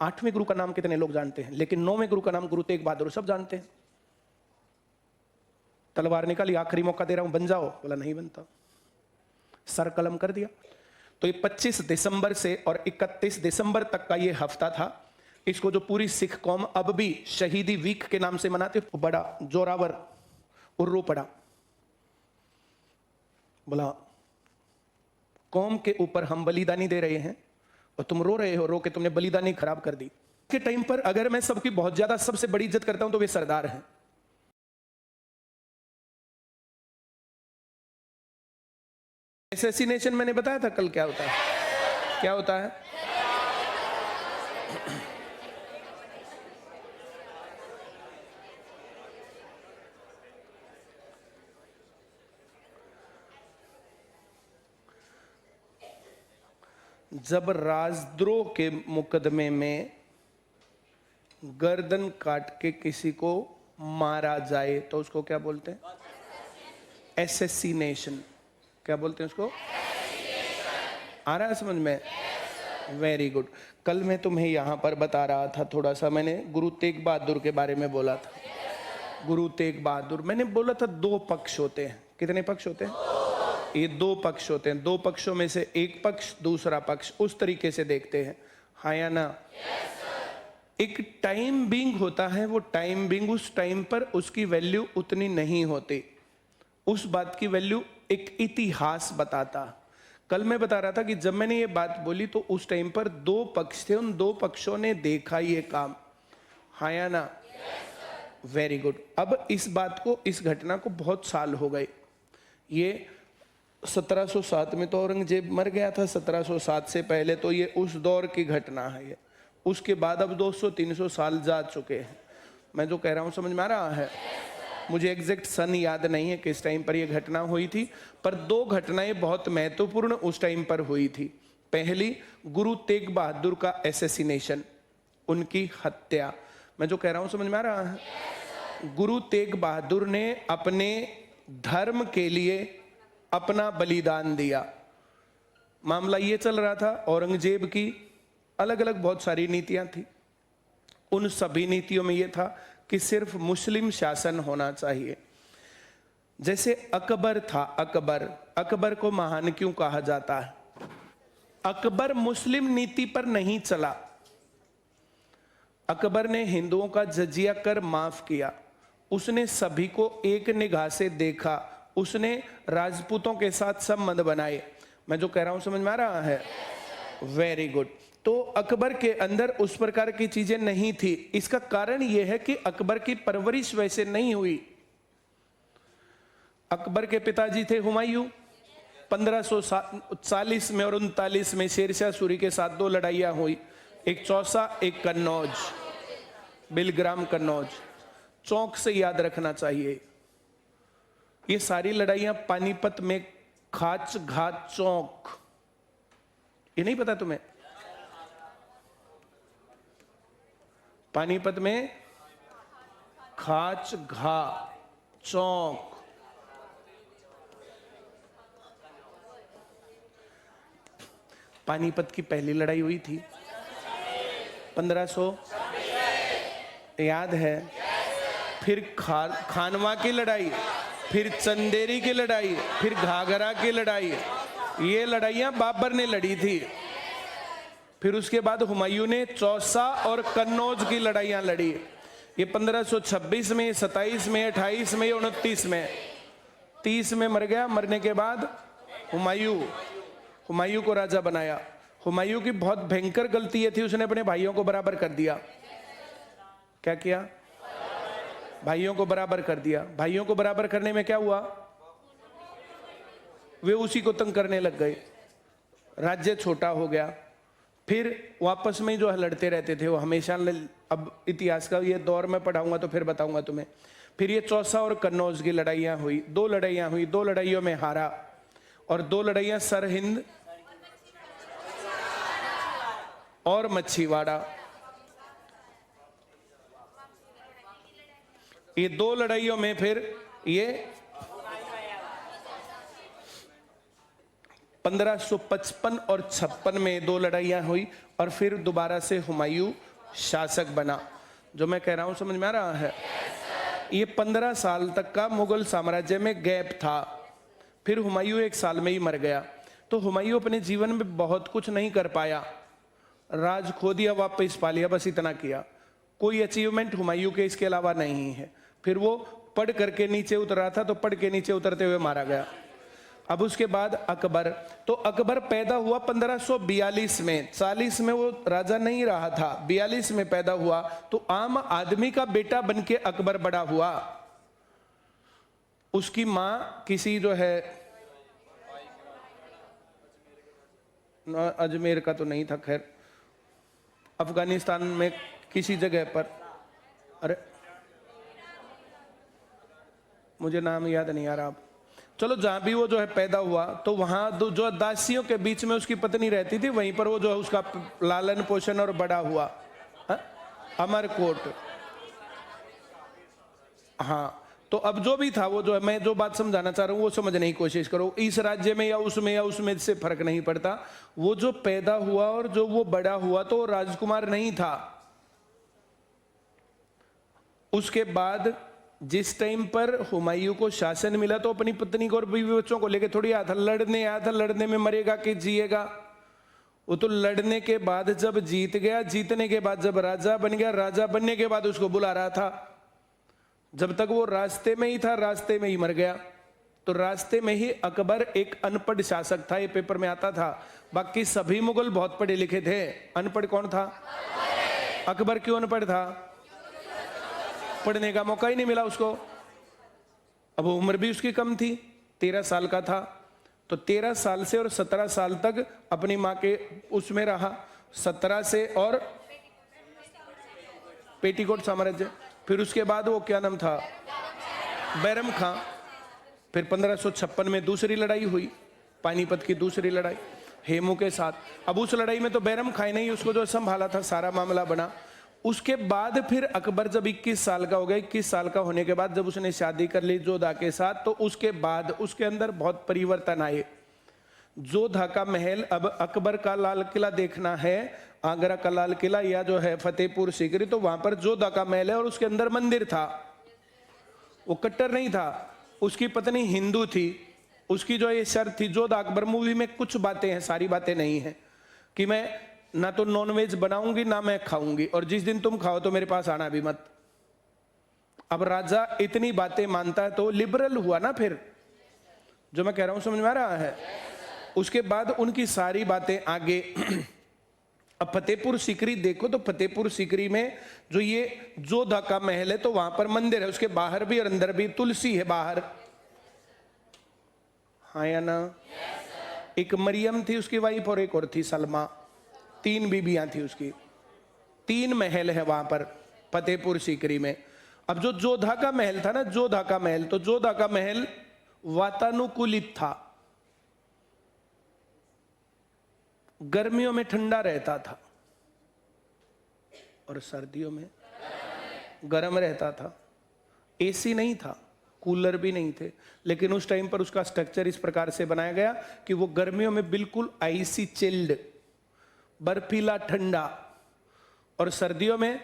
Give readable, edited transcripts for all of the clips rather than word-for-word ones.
8वें गुरु का नाम कितने लोग जानते हैं? लेकिन 9वें गुरु का नाम गुरु तेग बहादुर सब जानते हैं। तलवार निकाली, आखिरी मौका दे रहा हूं, बन जाओ, बोला नहीं बनता, सर कलम कर दिया। तो ये 25 दिसंबर से और 31 दिसंबर तक का ये हफ्ता था। इसको जो पूरी सिख कौम अब भी शहीदी वीक के नाम से मनाते, बड़ा जोरावर उर्रू पड़ा, बोला कौम के ऊपर हम बलिदानी दे रहे हैं और तुम रो रहे हो, रो के तुमने बलिदानी खराब कर दी। के टाइम पर अगर मैं सबकी बहुत ज्यादा सबसे बड़ी इज्जत करता हूं तो वे सरदार हैं। असैसिनेशन मैंने बताया था कल क्या होता है, क्या होता है? जब राजद्रोह के मुकदमे में गर्दन काट के किसी को मारा जाए तो उसको क्या बोलते हैं? असैसिनेशन। क्या बोलते हैं उसको? आ रहा है समझ में? Very good. कल मैं तुम्हें यहां पर बता रहा था, थोड़ा सा मैंने गुरु तेग बहादुर के बारे में बोला था। गुरु तेग बहादुर, मैंने बोला था 2 पक्ष होते हैं। कितने पक्ष होते हैं? ये 2 पक्ष होते हैं। 2 पक्षों में से एक पक्ष दूसरा पक्ष उस तरीके से देखते हैं, हाँ या ना? एक टाइम बीइंग होता है, वो टाइम बीइंग उस टाइम पर उसकी वैल्यू उतनी नहीं होती, उस बात की वैल्यू एक इतिहास बताता। कल मैं बता रहा था कि जब मैंने ये बात बोली तो उस टाइम पर 2 पक्ष थे, उन 2 पक्षों ने देखा ये काम, हाँ या ना? Very good. अब इस बात को, इस घटना को बहुत साल हो गए। ये 1707 में तो औरंगजेब मर गया था, 1707 से पहले तो ये उस दौर की घटना है। ये उसके बाद अब 200-300 साल जा चुके हैं। मैं जो कह रहा हूं समझ में आ रहा है? मुझे एग्जैक्ट सन याद नहीं है किस टाइम पर यह घटना हुई थी, पर 2 घटनाएं बहुत महत्वपूर्ण उस टाइम पर हुई थी। पहली, गुरु तेग बहादुर का असैसिनेशन, उनकी हत्या। मैं जो कह रहा हूं समझ में आ रहा है? गुरु तेग बहादुर ने अपने धर्म के लिए अपना बलिदान दिया। मामला ये चल रहा था, औरंगजेब की अलग अलग बहुत सारी नीतियां थी। उन सभी नीतियों में यह था कि सिर्फ मुस्लिम शासन होना चाहिए। जैसे अकबर था, अकबर को महान क्यों कहा जाता है? अकबर मुस्लिम नीति पर नहीं चला। अकबर ने हिंदुओं का जजिया कर माफ किया, उसने सभी को एक निगाह से देखा, उसने राजपूतों के साथ संबंध बनाए। मैं जो कह रहा हूं समझ में आ रहा है? Very good. तो अकबर के अंदर उस प्रकार की चीजें नहीं थी। इसका कारण यह है कि अकबर की परवरिश वैसे नहीं हुई। अकबर के पिताजी थे हुमायूं। 1540 में और 39 में शेरशाह सूरी के साथ 2 लड़ाइयां हुई, एक चौसा, एक कन्नौज, बिलग्राम कन्नौज। चौक से याद रखना चाहिए, ये सारी लड़ाइयां पानीपत में खाच घाट चौक, ये नहीं पता तुम्हें? पानीपत में खाच घा चौक। पानीपत की पहली लड़ाई हुई थी 1500, याद है? फिर खानवा की लड़ाई, फिर चंदेरी की लड़ाई, फिर घाघरा की लड़ाई। ये लड़ाइयां बाबर ने लड़ी थी। फिर उसके बाद हुमायूं ने चौसा और कन्नौज की लड़ाइयां लड़ी। ये 1526 में, 27 में, 28 में, 29 में, 30 में मर गया। मरने के बाद हुमायूं को राजा बनाया। हुमायूं की बहुत भयंकर गलती ये थी, उसने अपने भाइयों को बराबर कर दिया। क्या किया? भाइयों को बराबर कर दिया। भाइयों को बराबर करने में क्या हुआ? वे उसी को तंग करने लग गए, राज्य छोटा हो गया। फिर वापस में जो लड़ते रहते थे वो हमेशा। अब इतिहास का ये दौर मैं पढ़ाऊंगा तो फिर बताऊंगा तुम्हें। फिर ये चौसा और कन्नौज की लड़ाइयां हुई, 2 लड़ाइयां हुई, 2 लड़ाइयों में हारा, और 2 लड़ाइयां सरहिंद और मच्छीवाड़ा। ये 2 लड़ाइयों में फिर ये 1555 और 56 में 2 लड़ाइयां हुई, और फिर दोबारा से हुमायूं शासक बना। जो मैं कह रहा हूं समझ में आ रहा है? ये 15 साल तक का मुगल साम्राज्य में गैप था। फिर हुमायूं 1 साल में ही मर गया। तो हुमायूं अपने जीवन में बहुत कुछ नहीं कर पाया, राज खो दिया, वापस पा लिया, बस इतना किया। कोई अचीवमेंट हुमायूं के इसके अलावा नहीं है। फिर वो पढ़ करके नीचे उतरा था, तो पढ़ के नीचे उतरते हुए मारा गया। अब उसके बाद अकबर, तो अकबर पैदा हुआ 1542 में, 40 में वो राजा नहीं रहा था, 42 में पैदा हुआ। तो आम आदमी का बेटा बनके अकबर बड़ा हुआ। उसकी मां किसी जो है, अजमेर का तो नहीं था, खैर अफगानिस्तान में किसी जगह पर, अरे मुझे नाम याद नहीं आ रहा। चलो जहां भी वो जो है पैदा हुआ, तो वहां जो दासियों के बीच में उसकी पत्नी रहती थी, वहीं पर वो जो है उसका लालन पोषण और बड़ा हुआ। अमरकोट, हाँ। तो अब जो भी था वो जो है, मैं जो बात समझाना चाह रहा हूं वो समझने की कोशिश करो। इस राज्य में या उसमें से फर्क नहीं पड़ता। वो जो पैदा हुआ और जो वो बड़ा हुआ, तो राजकुमार नहीं था। उसके बाद जिस टाइम पर हुमायूं को शासन मिला, तो अपनी पत्नी को और बीवी बच्चों को लेकर थोड़ी आया था, लड़ने आया था। लड़ने में मरेगा कि जिएगा? वो तो लड़ने के बाद जब जीत गया, जीतने के बाद जब राजा बन गया, राजा बनने के बाद उसको बुला रहा था। जब तक वो रास्ते में ही था, रास्ते में ही मर गया। तो रास्ते में ही अकबर एक अनपढ़ शासक था, ये पेपर में आता था। बाकी सभी मुगल बहुत पढ़े लिखे थे, अनपढ़ कौन था? अकबर क्यों अनपढ़ था? पढ़ने का मौका ही नहीं मिला उसको। अब उम्र भी उसकी कम थी, 13 साल का था। तो 13 साल से और 17 साल तक अपनी माँ के उसमें रहा। 17 से और पेटीकोट साम्राज्य। फिर उसके बाद वो क्या नाम था, बैरम खां। फिर 1556 में दूसरी लड़ाई हुई, पानीपत की दूसरी लड़ाई हेमू के साथ। अब उस लड़ाई में तो बैरम खां ने ही उसको जो संभाला था, सारा मामला बना। उसके बाद फिर अकबर जब 21 साल का हो गया, 21 साल का होने के बाद जब उसने शादी कर ली जोधा के साथ, तो उसके बाद उसके अंदर बहुत परिवर्तन आए। जोधा का महल, अब अकबर का लाल किला देखना है, आगरा का लाल किला या जो है फतेहपुर सीकरी, तो वहां पर जोधा का महल है और उसके अंदर मंदिर था। वो कट्टर नहीं था, उसकी पत्नी हिंदू थी। उसकी जो ये शर्त थी, जोधा अकबर मूवी में कुछ बातें हैं, सारी बातें नहीं है, कि मैं ना तो नॉनवेज बनाऊंगी ना मैं खाऊंगी, और जिस दिन तुम खाओ तो मेरे पास आना भी मत। अब राजा इतनी बातें मानता है तो लिबरल हुआ ना। फिर जो मैं कह रहा हूं समझ में आ रहा है? उसके बाद उनकी सारी बातें आगे। अब फतेहपुर सीकरी देखो, तो फतेहपुर सीकरी में जो ये जोधा का महल है, तो वहां पर मंदिर है, उसके बाहर भी और अंदर भी तुलसी है बाहर, हाँ या ना? एक मरियम थी उसकी वाइफ और एक और थी सलमा, 3 बीबियां थी उसकी। 3 महल है वहां पर फतेहपुर सीकरी में। अब जो जोधा का महल था ना, जोधा का महल, तो जोधा का महल वातानुकूलित था, गर्मियों में ठंडा रहता था और सर्दियों में गर्म रहता था। एसी नहीं था, कूलर भी नहीं थे, लेकिन उस टाइम पर उसका स्ट्रक्चर इस प्रकार से बनाया गया कि वो गर्मियों में बिल्कुल आइसी चिल्ड, बर्फीला ठंडा, और सर्दियों में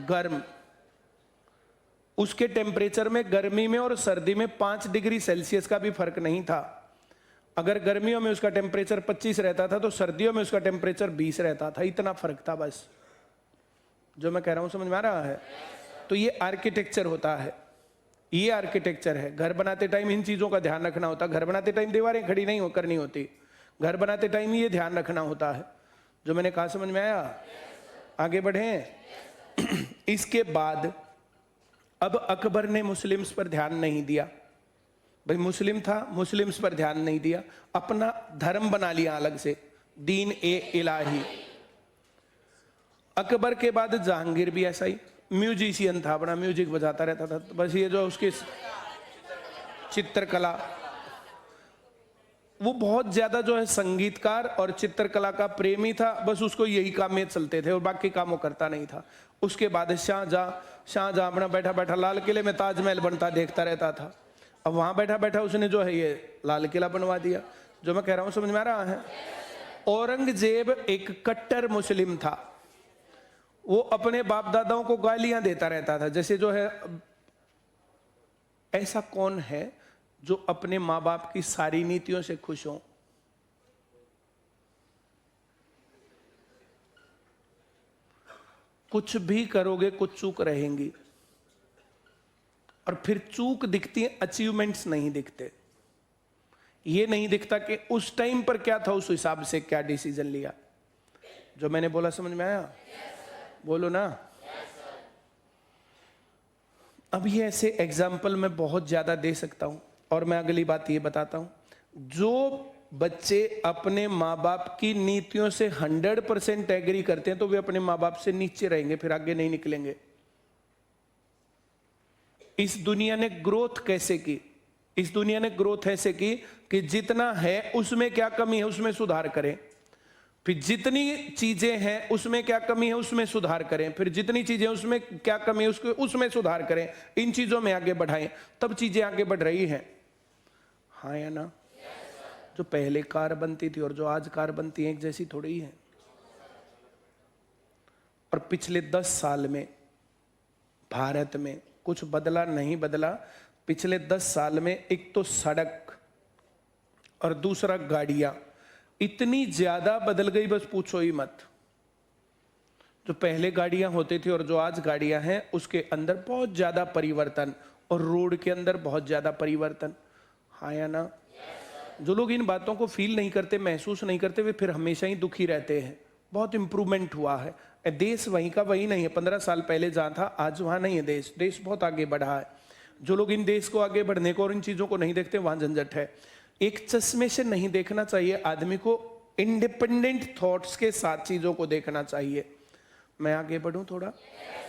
गर्म। उसके टेम्परेचर में गर्मी में और सर्दी में 5 डिग्री सेल्सियस का भी फर्क नहीं था। अगर गर्मियों में उसका टेम्परेचर 25 रहता था, तो सर्दियों में उसका टेम्परेचर 20 रहता था, इतना फर्क था बस। जो मैं कह रहा हूं समझ में आ रहा है? तो ये आर्किटेक्चर होता है, ये आर्किटेक्चर है। घर बनाते टाइम इन चीजों का ध्यान रखना होता है। घर बनाते टाइम दीवारें खड़ी नहीं करनी होती, घर बनाते टाइम ये ध्यान रखना होता है। जो मैंने कहा समझ में आया? आगे बढ़े। इसके बाद अब अकबर ने मुस्लिम्स पर ध्यान नहीं दिया। भाई मुस्लिम था, मुस्लिम्स पर ध्यान नहीं दिया, अपना धर्म बना लिया अलग से, दीन ए इलाही। अकबर के बाद जहांगीर भी ऐसा ही म्यूजिशियन था, अपना म्यूजिक बजाता रहता था। बस ये जो उसकी चित्रकला, वो बहुत ज्यादा जो है संगीतकार और चित्रकला का प्रेमी था, बस उसको यही काम में चलते थे और बाकी काम वो करता नहीं था। उसके बाद शाहजहां अपना बैठा बैठा लाल किले में ताजमहल बनता देखता रहता था। अब वहां बैठा बैठा उसने जो है ये लाल किला बनवा दिया। जो मैं कह रहा हूं समझ में आ रहा है? औरंगजेब एक कट्टर मुस्लिम था। वो अपने बाप दादाओं को गालियां देता रहता था। जैसे जो है, ऐसा कौन है जो अपने माँ बाप की सारी नीतियों से खुश हो? कुछ भी करोगे कुछ चूक रहेंगी, और फिर चूक दिखती है, अचीवमेंट्स नहीं दिखते। ये नहीं दिखता कि उस टाइम पर क्या था, उस हिसाब से क्या डिसीजन लिया। जो मैंने बोला समझ में आया? बोलो ना। अब ये ऐसे एग्जाम्पल मैं बहुत ज्यादा दे सकता हूं, और मैं अगली बात ये बताता हूं, जो बच्चे अपने माँ बाप की नीतियों से 100% एग्री करते हैं तो वे अपने माँ बाप से नीचे रहेंगे, फिर आगे नहीं निकलेंगे। इस दुनिया ने ग्रोथ कैसे की? इस दुनिया ने ग्रोथ ऐसे की कि जितना है उसमें क्या कमी है उसमें सुधार करें, फिर जितनी चीजें हैं उसमें क्या कमी है उसमें सुधार करें, फिर जितनी चीजें उसमें क्या कमी है उसमें सुधार करें, इन चीजों में आगे बढ़ाएं, तब चीजें आगे बढ़ रही हैं। हाँ या ना? जो पहले कार बनती थी और जो आज कार बनती है एक जैसी थोड़ी ही है। और पिछले 10 साल में भारत में कुछ बदला नहीं बदला। पिछले 10 साल में एक तो सड़क और दूसरा गाड़ियां इतनी ज्यादा बदल गई, बस पूछो ही मत। जो पहले गाड़ियां होती थी और जो आज गाड़ियां हैं उसके अंदर बहुत ज्यादा परिवर्तन, और रोड के अंदर बहुत ज्यादा परिवर्तन। हाँ या ना? जो लोग इन बातों को फील नहीं करते, महसूस नहीं करते, वे फिर हमेशा ही दुखी रहते हैं। बहुत इंप्रूवमेंट हुआ है, देश वहीं का वहीं नहीं है। 15 साल पहले जहां था आज वहां नहीं है। देश बहुत आगे बढ़ा है। जो लोग इन देश को आगे बढ़ने को और इन चीजों को नहीं देखते, वहां झंझट है। एक चश्मे से नहीं देखना चाहिए आदमी को, इंडिपेंडेंट थॉट्स के साथ चीजों को देखना चाहिए। मैं आगे बढ़ूं थोड़ा?